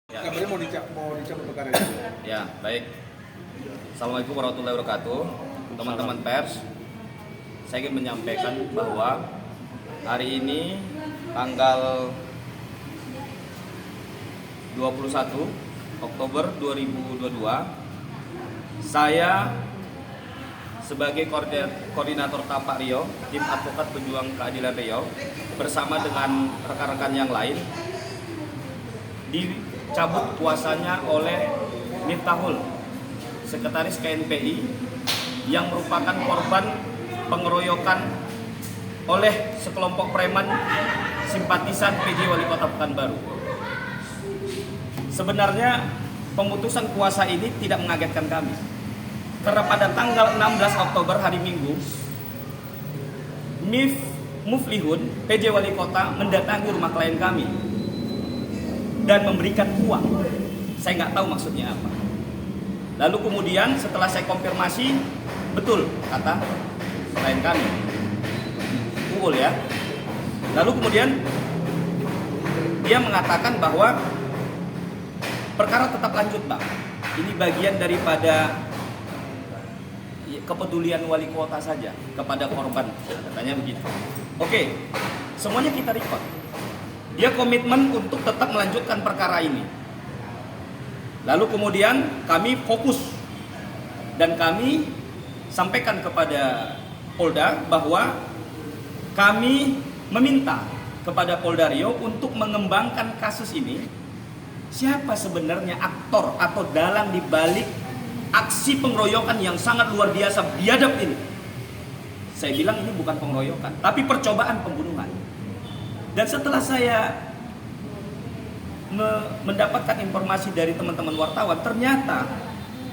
Ya. Kabarnya mau dicabut perkara itu. Ya, baik. Assalamualaikum warahmatullahi wabarakatuh. Teman-teman pers, saya ingin menyampaikan bahwa hari ini tanggal 21 Oktober 2022, saya sebagai koordinator Tapak Riau, tim advokat pejuang keadilan Riau, bersama dengan rekan-rekan yang lain dicabut kuasanya oleh Miftahul, sekretaris KNPI, yang merupakan korban pengeroyokan oleh sekelompok preman simpatisan PJ Wali Kota Pekanbaru. Sebenarnya pemutusan kuasa ini tidak mengagetkan kami, karena pada tanggal 16 Oktober hari Minggu, Muflihun PJ Wali Kota mendatangi rumah klien kami dan memberikan uang. Saya nggak tahu maksudnya apa. Lalu kemudian setelah saya konfirmasi, betul kata klien kami, Uul ya. Lalu kemudian dia mengatakan bahwa perkara tetap lanjut, Bang. Ini bagian daripada kepedulian wali kota saja kepada korban, katanya begitu. Oke, semuanya kita record. Dia komitmen untuk tetap melanjutkan perkara ini. Lalu kemudian kami fokus dan kami sampaikan kepada Polda bahwa kami meminta kepada Polda Riau untuk mengembangkan kasus ini. Siapa sebenarnya aktor atau dalang di balik aksi pengeroyokan yang sangat luar biasa biadab ini? Saya bilang ini bukan pengeroyokan, tapi percobaan pembunuhan. Dan setelah saya mendapatkan informasi dari teman-teman wartawan, ternyata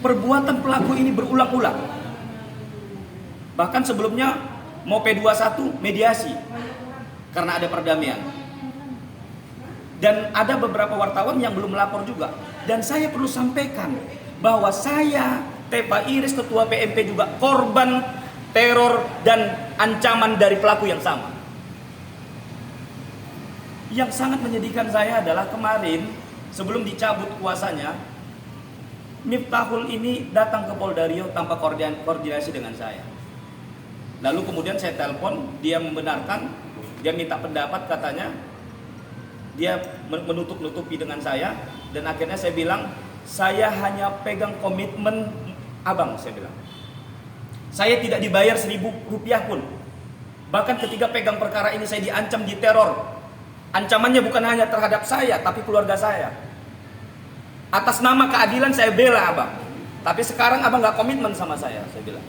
perbuatan pelaku ini berulang-ulang. Bahkan sebelumnya mau P21 mediasi karena ada perdamaian. Dan ada beberapa wartawan yang belum melapor juga. Dan saya perlu sampaikan bahwa saya, Tepa Iris, Ketua PMP, juga korban teror dan ancaman dari pelaku yang sama. Yang sangat menyedihkan saya adalah kemarin sebelum dicabut kuasanya, Miftahul ini datang ke Polda Riau tanpa koordinasi dengan saya. Lalu kemudian saya telepon, dia membenarkan, dia minta pendapat, katanya dia menutup-nutupi dengan saya. Dan akhirnya saya bilang, saya hanya pegang komitmen abang, saya bilang. Saya tidak dibayar 1.000 rupiah pun. Bahkan ketika pegang perkara ini saya diancam, diteror. Ancamannya bukan hanya terhadap saya, tapi keluarga saya. Atas nama keadilan saya bela abang. Tapi sekarang abang gak komitmen sama saya bilang.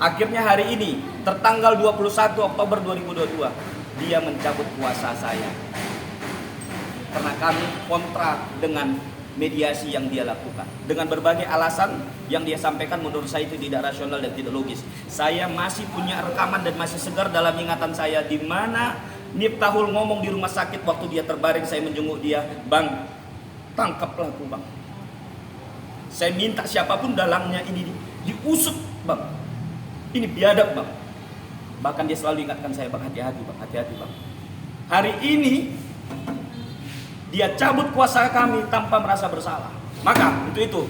Akhirnya hari ini, tertanggal 21 Oktober 2022, dia mencabut kuasa saya. Karena kami kontra dengan mediasi yang dia lakukan. Dengan berbagai alasan yang dia sampaikan, menurut saya itu tidak rasional dan tidak logis. Saya masih punya rekaman dan masih segar dalam ingatan saya, di mana Miftahul ngomong di rumah sakit waktu dia terbaring, saya menjenguk dia, "Bang, tangkap pelaku, Bang. Saya minta siapapun dalangnya ini diusut, Bang. Ini biadab, Bang." Bahkan dia selalu ingatkan saya, "Bang, hati-hati, Bang, hati-hati, Bang." Hari ini dia cabut kuasa kami tanpa merasa bersalah. Maka itu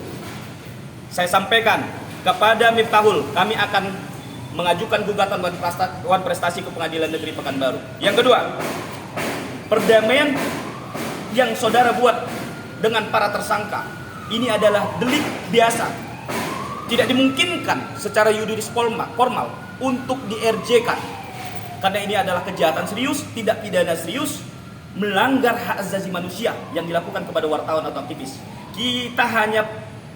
saya sampaikan kepada Miftahul, kami akan mengajukan gugatan wan prestasi ke Pengadilan Negeri Pekanbaru. Yang kedua, perdamaian yang saudara buat dengan para tersangka ini adalah delik biasa. Tidak dimungkinkan secara yuridis formal untuk di-RJ-kan. Karena ini adalah kejahatan serius, tidak pidana serius, melanggar hak asasi manusia yang dilakukan kepada wartawan atau aktivis. Kita hanya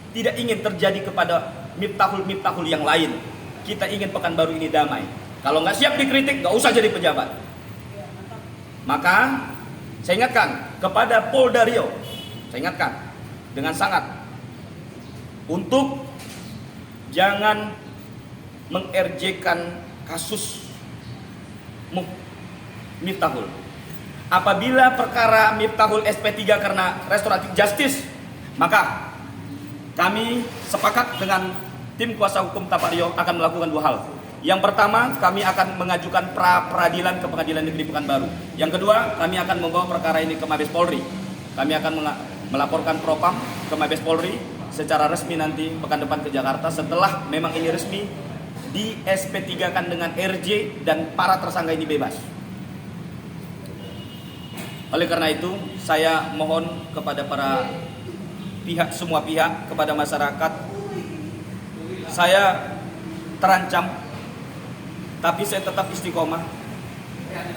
tidak ingin terjadi kepada Miftahul yang lain. Kita ingin Pekanbaru ini damai. Kalau nggak siap dikritik, nggak usah jadi pejabat. Maka saya ingatkan kepada Polda Riau, saya ingatkan dengan sangat untuk jangan meng-RJ-kan kasus Miftahul. Apabila perkara Miftahul SP3 karena restoratif justice, maka kami sepakat dengan tim kuasa hukum Tapak Riau akan melakukan 2 hal. Yang pertama, kami akan mengajukan pra-peradilan ke Pengadilan Negeri Pekanbaru. Yang kedua, kami akan membawa perkara ini ke Mabes Polri. Kami akan melaporkan Propam ke Mabes Polri secara resmi nanti pekan depan ke Jakarta setelah memang ini resmi di SP3-kan dengan RJ dan para tersangka ini bebas. Oleh karena itu, saya mohon kepada para pihak, semua pihak, kepada masyarakat, saya terancam, tapi saya tetap istiqomah.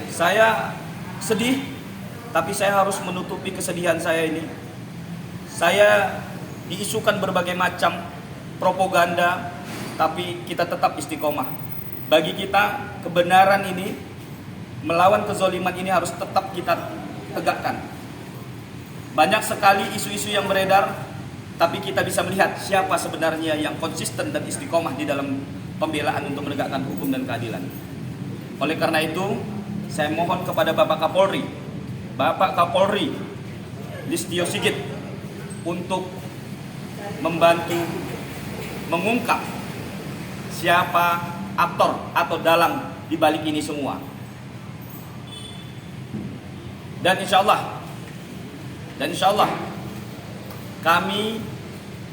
Saya sedih, tapi saya harus menutupi kesedihan saya ini. Saya diisukan berbagai macam propaganda, tapi kita tetap istiqomah. Bagi kita, kebenaran ini, melawan kezaliman ini harus tetap kita tegakkan. Banyak sekali isu-isu yang beredar, tapi kita bisa melihat siapa sebenarnya yang konsisten dan istiqomah di dalam pembelaan untuk menegakkan hukum dan keadilan. Oleh karena itu, saya mohon kepada Bapak Kapolri Listio Sigit untuk membantu mengungkap siapa aktor atau dalang di balik ini semua. Dan insya Allah kami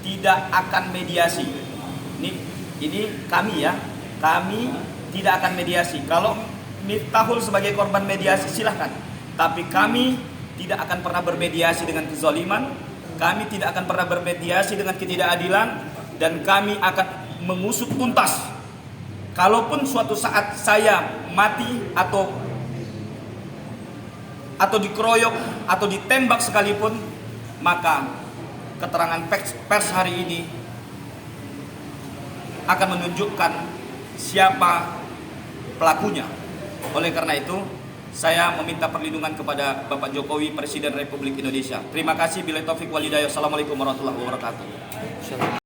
tidak akan mediasi. Ini kami ya, kami tidak akan mediasi. Kalau Miftahul sebagai korban mediasi silahkan, tapi kami tidak akan pernah bermediasi dengan kezaliman, kami tidak akan pernah bermediasi dengan ketidakadilan, dan kami akan mengusut tuntas. Kalaupun suatu saat saya mati atau dikeroyok atau ditembak sekalipun, maka keterangan pers hari ini akan menunjukkan siapa pelakunya. Oleh karena itu, saya meminta perlindungan kepada Bapak Jokowi, Presiden Republik Indonesia. Terima kasih. Billahi taufik wal hidayah. Assalamualaikum warahmatullahi wabarakatuh.